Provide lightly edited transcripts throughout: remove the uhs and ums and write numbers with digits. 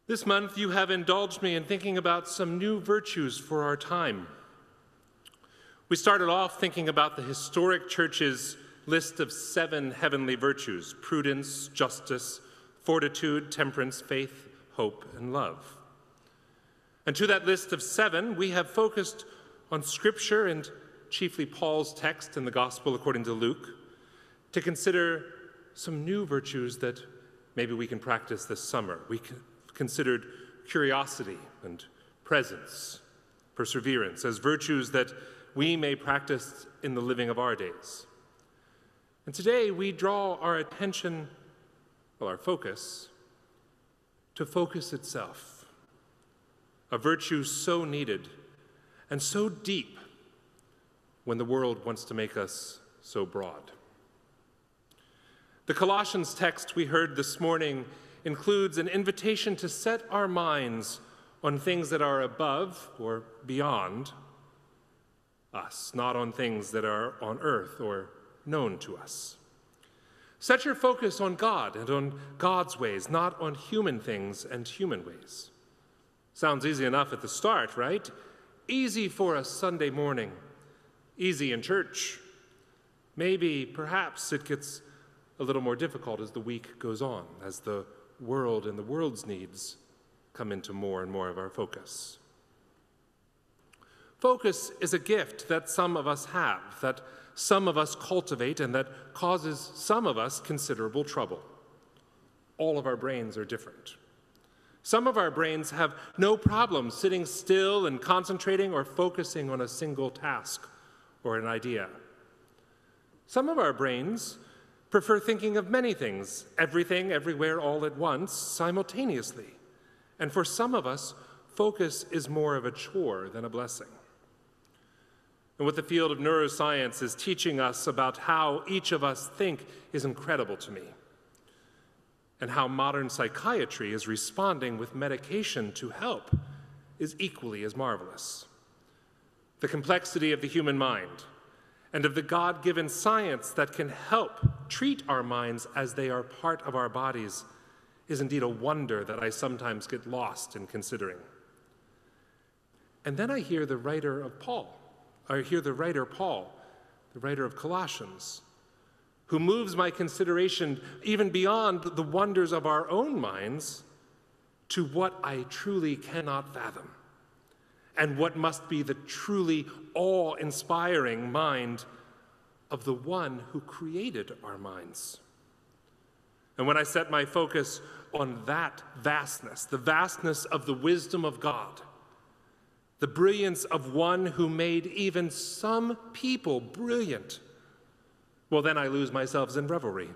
This month, you have indulged me in thinking about some new virtues for our time. We started off thinking about the historic church's list of 7 heavenly virtues: prudence, justice, fortitude, temperance, faith, hope, and love. And to that list of 7, we have focused on Scripture and chiefly Paul's text in the Gospel according to Luke to consider some new virtues that maybe we can practice this summer. We considered curiosity and presence, perseverance, as virtues that we may practice in the living of our days. And today we draw our attention, our focus, to focus itself, a virtue so needed and so deep when the world wants to make us so broad. The Colossians text we heard this morning includes an invitation to set our minds on things that are above or beyond us, not on things that are on earth or known to us. Set your focus on God and on God's ways, not on human things and human ways. Sounds easy enough at the start, right? Easy for a Sunday morning, easy in church. Maybe, perhaps, it gets a little more difficult as the week goes on, as the world and the world's needs come into more and more of our focus. Focus is a gift that some of us have, that some of us cultivate, and that causes some of us considerable trouble. All of our brains are different. Some of our brains have no problem sitting still and concentrating or focusing on a single task or an idea. Some of our brains prefer thinking of many things, everything, everywhere, all at once, simultaneously. And for some of us, focus is more of a chore than a blessing. And what the field of neuroscience is teaching us about how each of us think is incredible to me, and how modern psychiatry is responding with medication to help is equally as marvelous. The complexity of the human mind and of the God-given science that can help treat our minds as they are part of our bodies is indeed a wonder that I sometimes get lost in considering. And then I hear the writer Paul, the writer of Colossians, who moves my consideration even beyond the wonders of our own minds to what I truly cannot fathom, and what must be the truly awe-inspiring mind of the one who created our minds. And when I set my focus on that vastness, the vastness of the wisdom of God, the brilliance of one who made even some people brilliant, well, then I lose myself in revelry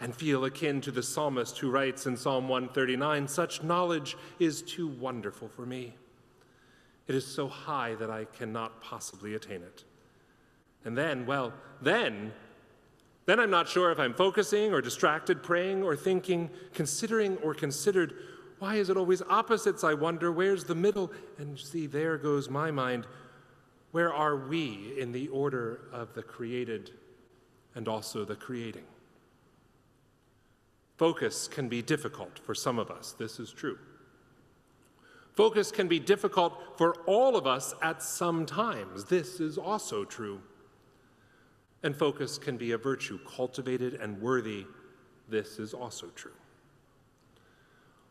and feel akin to the psalmist who writes in Psalm 139, "Such knowledge is too wonderful for me. It is so high that I cannot possibly attain it." And then, then I'm not sure if I'm focusing or distracted, praying or thinking, considering or considered. Why is it always opposites, I wonder? Where's the middle? And see, there goes my mind. Where are we in the order of the created and also the creating? Focus can be difficult for some of us. This is true. Focus can be difficult for all of us at some times. This is also true. And focus can be a virtue, cultivated and worthy. This is also true.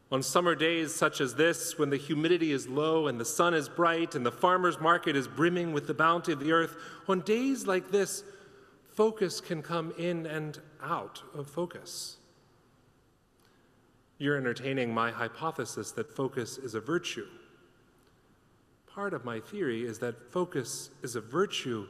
On summer days such as this, when the humidity is low and the sun is bright and the farmer's market is brimming with the bounty of the earth, on days like this, focus can come in and out of focus. You're entertaining my hypothesis that focus is a virtue. Part of my theory is that focus is a virtue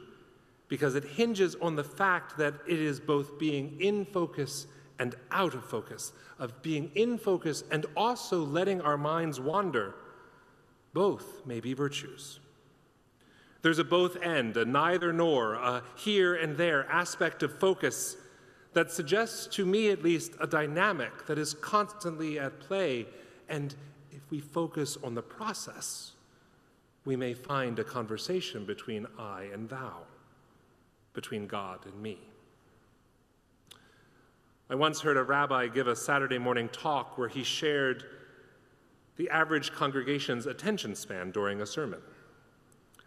because it hinges on the fact that it is both being in focus and out of focus, of being in focus and also letting our minds wander. Both may be virtues. There's a both and, a neither nor, a here and there aspect of focus that suggests to me at least a dynamic that is constantly at play, and if we focus on the process, we may find a conversation between I and thou, between God and me. I once heard a rabbi give a Saturday morning talk where he shared the average congregation's attention span during a sermon.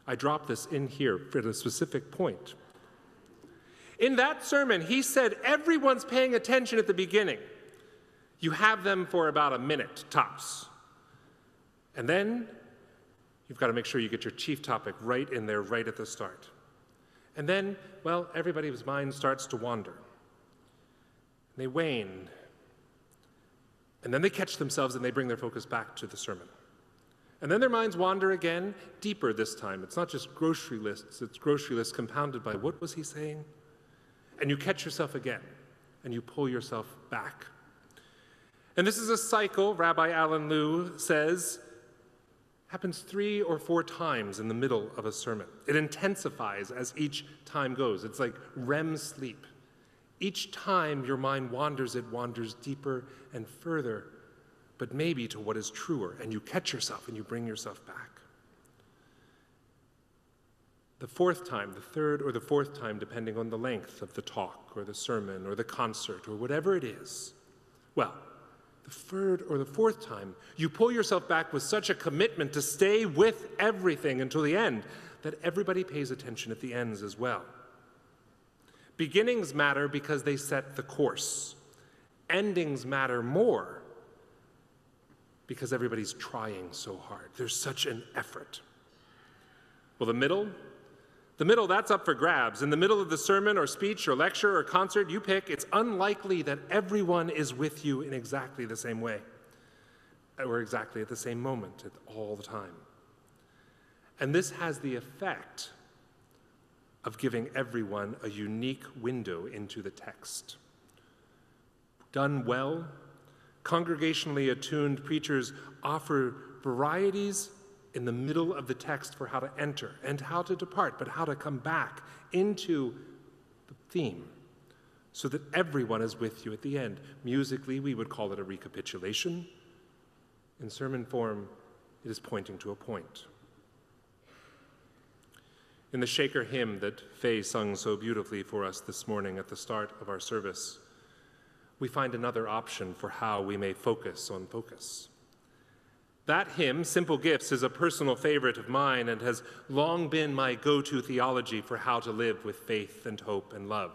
I drop this in here for a specific point. In that sermon, he said everyone's paying attention at the beginning. You have them for about a minute, tops. And then you've got to make sure you get your chief topic right in there, right at the start. And then, well, everybody's mind starts to wander. They wane. And then they catch themselves and they bring their focus back to the sermon. And then their minds wander again, deeper this time. It's not just grocery lists, it's grocery lists compounded by what was he saying? And you catch yourself again, and you pull yourself back. And this is a cycle, Rabbi Alan Liu says, happens 3 or 4 times in the middle of a sermon. It intensifies as each time goes. It's like REM sleep. Each time your mind wanders, it wanders deeper and further, but maybe to what is truer, and you catch yourself and you bring yourself back. The 4th time, the 3rd or the 4th time, depending on the length of the talk or the sermon or the concert or whatever it is, well, the 3rd or the 4th time, you pull yourself back with such a commitment to stay with everything until the end that everybody pays attention at the ends as well. Beginnings matter because they set the course. Endings matter more because everybody's trying so hard. There's such an effort. Well, the middle, that's up for grabs. In the middle of the sermon or speech or lecture or concert, you pick, it's unlikely that everyone is with you in exactly the same way or exactly at the same moment all the time. And this has the effect of giving everyone a unique window into the text. Done well, congregationally attuned preachers offer varieties in the middle of the text for how to enter and how to depart, but how to come back into the theme so that everyone is with you at the end. Musically, we would call it a recapitulation. In sermon form, it is pointing to a point. In the Shaker hymn that Faye sung so beautifully for us this morning at the start of our service, we find another option for how we may focus on focus. That hymn, Simple Gifts, is a personal favorite of mine and has long been my go-to theology for how to live with faith and hope and love.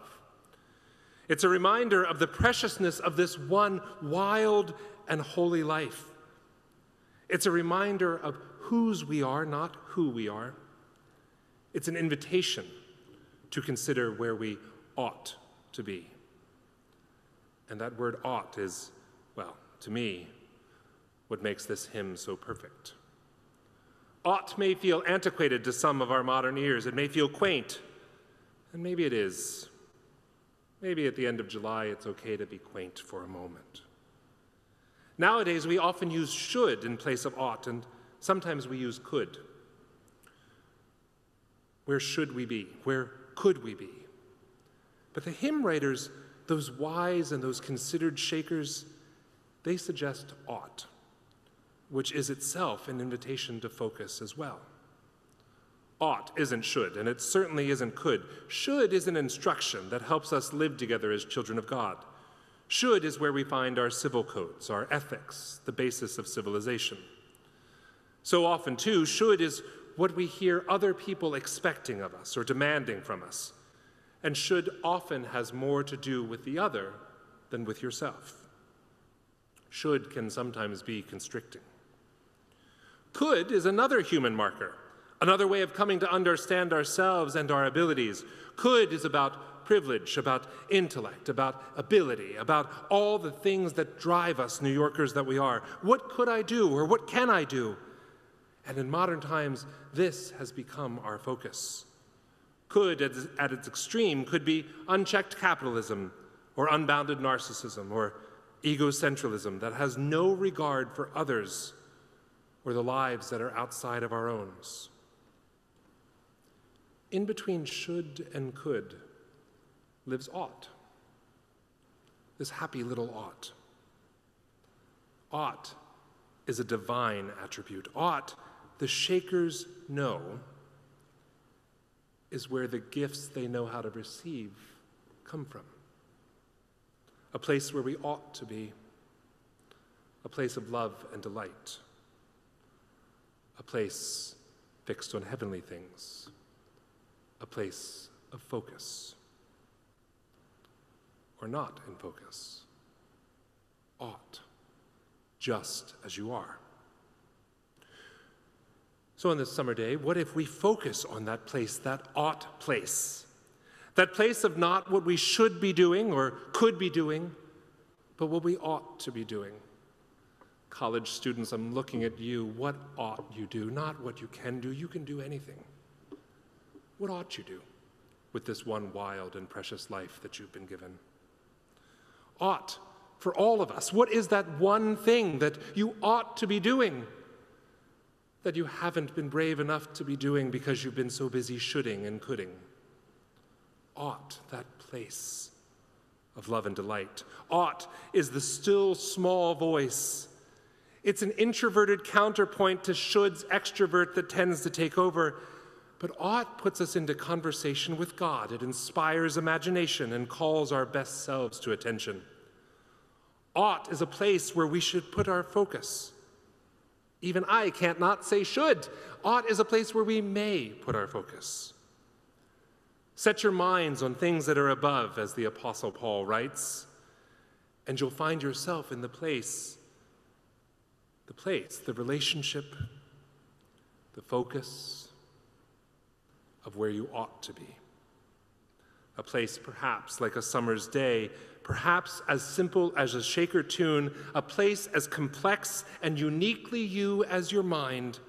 It's a reminder of the preciousness of this one wild and holy life. It's a reminder of whose we are, not who we are. It's an invitation to consider where we ought to be. And that word ought is, well, to me, what makes this hymn so perfect. Ought may feel antiquated to some of our modern ears. It may feel quaint, and maybe it is. Maybe at the end of July, it's okay to be quaint for a moment. Nowadays, we often use should in place of ought, and sometimes we use could. Where should we be? Where could we be? But the hymn writers, those wise and those considered Shakers, they suggest ought, which is itself an invitation to focus as well. Ought isn't should, and it certainly isn't could. Should is an instruction that helps us live together as children of God. Should is where we find our civil codes, our ethics, the basis of civilization. So often, too, should is what we hear other people expecting of us or demanding from us. And should often has more to do with the other than with yourself. Should can sometimes be constricting. Could is another human marker, another way of coming to understand ourselves and our abilities. Could is about privilege, about intellect, about ability, about all the things that drive us New Yorkers that we are. What could I do, or what can I do? And in modern times, this has become our focus. Could, at its extreme, could be unchecked capitalism, or unbounded narcissism, or egocentralism that has no regard for others or the lives that are outside of our own. In between should and could lives ought, this happy little ought. Ought is a divine attribute. Ought, the Shakers know, is where the gifts they know how to receive come from. A place where we ought to be, a place of love and delight. a place fixed on heavenly things, a place of focus, or not in focus, ought, just as you are. So on this summer day, what if we focus on that place, that ought place? That place of not what we should be doing or could be doing, but what we ought to be doing. College students, I'm looking at you. What ought you do? Not what you can do. You can do anything. What ought you do with this one wild and precious life that you've been given? Ought, for all of us. What is that one thing that you ought to be doing that you haven't been brave enough to be doing because you've been so busy shoulding and coulding? Ought, that place of love and delight. Ought is the still small voice. It's an introverted counterpoint to should's extrovert that tends to take over. But ought puts us into conversation with God. It inspires imagination and calls our best selves to attention. Ought is a place where we should put our focus. Even I can't not say should. Ought is a place where we may put our focus. Set your minds on things that are above, as the Apostle Paul writes, and you'll find yourself in the place, the relationship, the focus of where you ought to be. A place perhaps like a summer's day, perhaps as simple as a Shaker tune, a place as complex and uniquely you as your mind,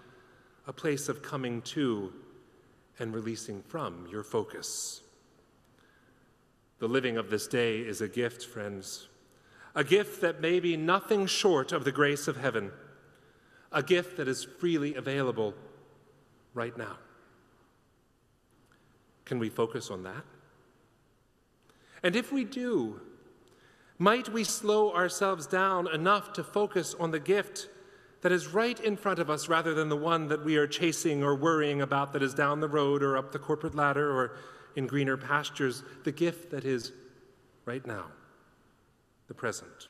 a place of coming to and releasing from your focus. The living of this day is a gift, friends, a gift that may be nothing short of the grace of heaven, a gift that is freely available right now. Can we focus on that? And if we do, might we slow ourselves down enough to focus on the gift that is right in front of us rather than the one that we are chasing or worrying about that is down the road or up the corporate ladder or in greener pastures, the gift that is right now, the present.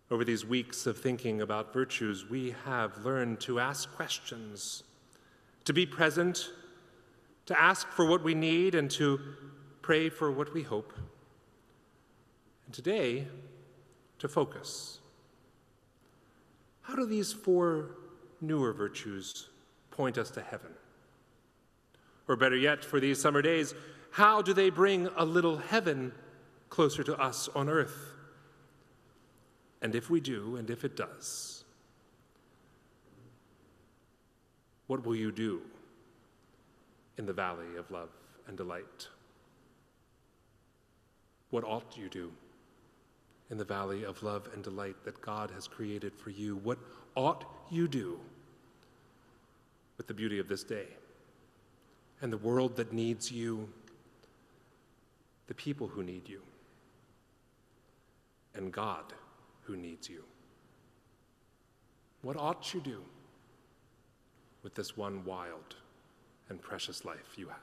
Over these weeks of thinking about virtues, we have learned to ask questions, to be present, to ask for what we need, and to pray for what we hope. And today, to focus. How do these 4 newer virtues point us to heaven? Or better yet, for these summer days, how do they bring a little heaven closer to us on earth? And if we do, and if it does, what will you do in the valley of love and delight? What ought you do in the valley of love and delight that God has created for you? What ought you do with the beauty of this day and the world that needs you, the people who need you, and God who needs you? What ought you do with this one wild and precious life you have?